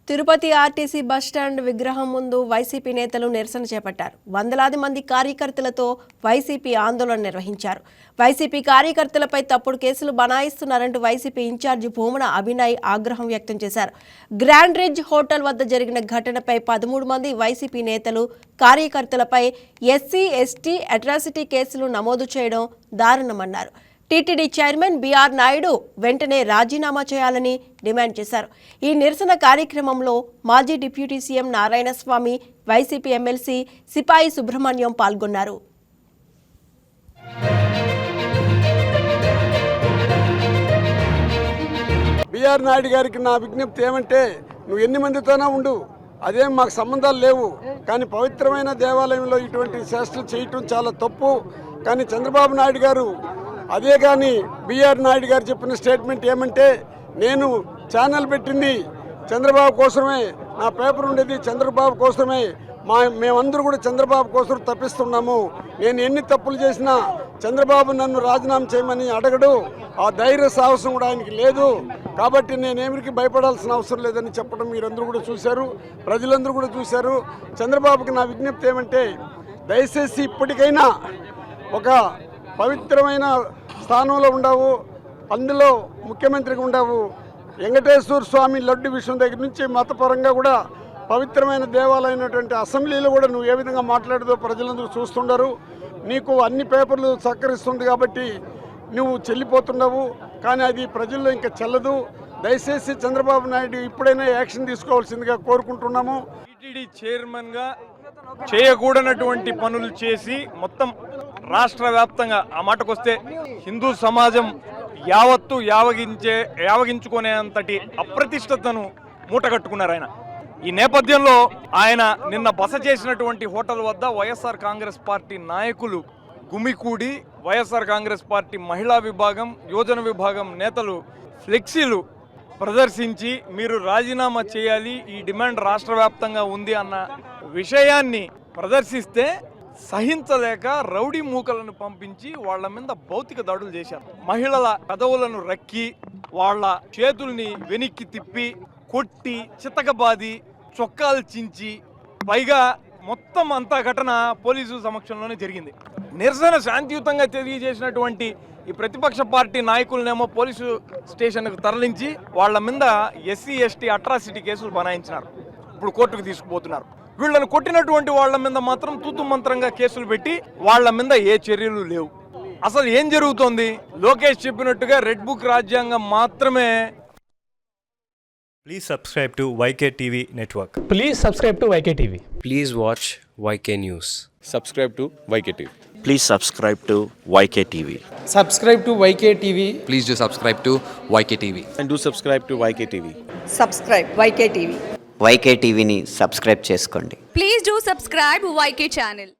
Tirupati RTC bus stand విగ్రహం ముందు YCP నేతలు నిరసన చేపట్టారు. వందలాది మంది కార్యకర్తలతో వైసీపీ ఆందోళన నిర్వహించారు. వైసీపీ కార్యకర్తలపై తప్పుడు కేసులు బనాయిస్తున్నారంటూ వైసీపీ ఇన్ఛార్జి భూమన అభినయ్ ఆగ్రహం వ్యక్తం చేశారు. గ్రాండ్ రిడ్జ్ హోటల్ వద్ద జరిగిన ఘటనపై 13 మంది వైసీపీ నేతలు కార్యకర్తలపై ఎస్సీ ఎస్టీ అట్రాసిటీ కేసులు నమోదు చేయడం దారుణమన్నారు. టీటీడీ చైర్మన్ బీఆర్ నాయుడు వెంటనే రాజీనామా చేయాలని డిమాండ్ చేశారు. ఈ నిరసన కార్యక్రమంలో మాజీ deputy CM Narayanaswamy, YCP MLC Sipayi Subrahmanyam పాల్గొన్నారు. బీఆర్ నాయుడు గారికి నా విజ్ఞప్తి ఏమంటే, నువ్వు ఎన్ని మందితోనే ఉండు, అదేం మాకు సంబంధాలు లేవు, కానీ పవిత్రమైన దేవాలయంలో ఇటువంటి చేష్టలు చేయటం చాలా తప్పు. కానీ చంద్రబాబు నాయుడు గారు అదే కానీ బీఆర్ నాయుడు గారు చెప్పిన స్టేట్మెంట్ ఏమంటే, నేను ఛానల్ పెట్టింది చంద్రబాబు కోసమే, నా పేపర్ ఉండేది చంద్రబాబు కోసమే, మేమందరూ కూడా చంద్రబాబు కోసం తప్పిస్తున్నాము, నేను ఎన్ని తప్పులు చేసినా చంద్రబాబు నన్ను రాజీనామా చేయమని అడగడు, ఆ ధైర్య సాహసం కూడా ఆయనకి లేదు, కాబట్టి నేనేమిరికి భయపడాల్సిన అవసరం లేదని చెప్పడం మీరందరూ కూడా చూశారు, ప్రజలందరూ కూడా చూశారు. చంద్రబాబుకి నా విజ్ఞప్తి ఏమంటే, దయచేసి ఇప్పటికైనా ఒక పవిత్రమైన స్థానంలో ఉండవు, అందులో ముఖ్యమంత్రిగా ఉండవు. వెంకటేశ్వర స్వామి లడ్డు విషయం దగ్గర నుంచి మతపరంగా కూడా పవిత్రమైన దేవాలైనటువంటి అసెంబ్లీలో కూడా నువ్వు ఏ విధంగా మాట్లాడదో ప్రజలందరూ చూస్తుండరు. నీకు అన్ని పేపర్లు సహకరిస్తుంది కాబట్టి నువ్వు చెల్లిపోతున్నావు, కానీ అది ప్రజల్లో ఇంకా చెల్లదు. దయచేసి చంద్రబాబు నాయుడు ఇప్పుడైనా యాక్షన్ తీసుకోవాల్సిందిగా కోరుకుంటున్నాము. టీటీడీ చైర్మన్గా చేయకూడనటువంటి పనులు చేసి మొత్తం రాష్ట్ర వ్యాప్తంగా, ఆ మాటకొస్తే హిందూ సమాజం యావత్తు యావగించుకునేంతటి అప్రతిష్టతను మూటగట్టుకున్నారు ఆయన. ఈ నేపథ్యంలో ఆయన నిన్న బస చేసినటువంటి హోటల్ వద్ద వైఎస్ఆర్ కాంగ్రెస్ పార్టీ నాయకులు గుమికూడి వైఎస్ఆర్ కాంగ్రెస్ పార్టీ మహిళా విభాగం, యోజన విభాగం నేతలు ఫ్లెక్సీలు ప్రదర్శించి మీరు రాజీనామా చేయాలి, ఈ డిమాండ్ రాష్ట్ర వ్యాప్తంగా ఉంది అన్న విషయాన్ని ప్రదర్శిస్తే సహించలేక రౌడీ మూకలను పంపించి వాళ్ళ మీద భౌతిక దాడులు చేశారు. మహిళల కదవులను రక్కి వాళ్ళ చేతుల్ని వెనక్కి తిప్పి కొట్టి చితకబాది చొక్కాలు చించి, పైగా మొత్తం అంతా ఘటన పోలీసు సమక్షంలోనే జరిగింది. నిరసన శాంతియుతంగా తెలియజేసినటువంటి ఈ ప్రతిపక్ష పార్టీ నాయకులనేమో పోలీసు స్టేషన్కు తరలించి వాళ్ళ మీద ఎస్సీ ఎస్టీ అట్రాసిటీ కేసులు బనాయించినారు. ఇప్పుడు కోర్టుకు తీసుకుపోతున్నారు. వీళ్ళని కొట్టినటువంటి వాళ్ళ మీద మాత్రం తూతు మంత్రంగా కేసులు పెట్టి వాళ్ళ మీద ఏ చర్యలు లేవు. అసలు ఏం జరుగుతోంది? లోకేష్ చెప్పినట్టుగా రెడ్ బుక్ రాజ్యాంగం మాత్రమే. Please subscribe to YK TV Network. Please subscribe to YK TV. Please watch YK News. Subscribe to YK TV. Please subscribe to YK TV. Subscribe to YK TV. Please do subscribe to YK TV. And do subscribe to YK TV. Subscribe YK TV. YK TVని subscribe చేసుకోండి. Please do subscribe YK channel.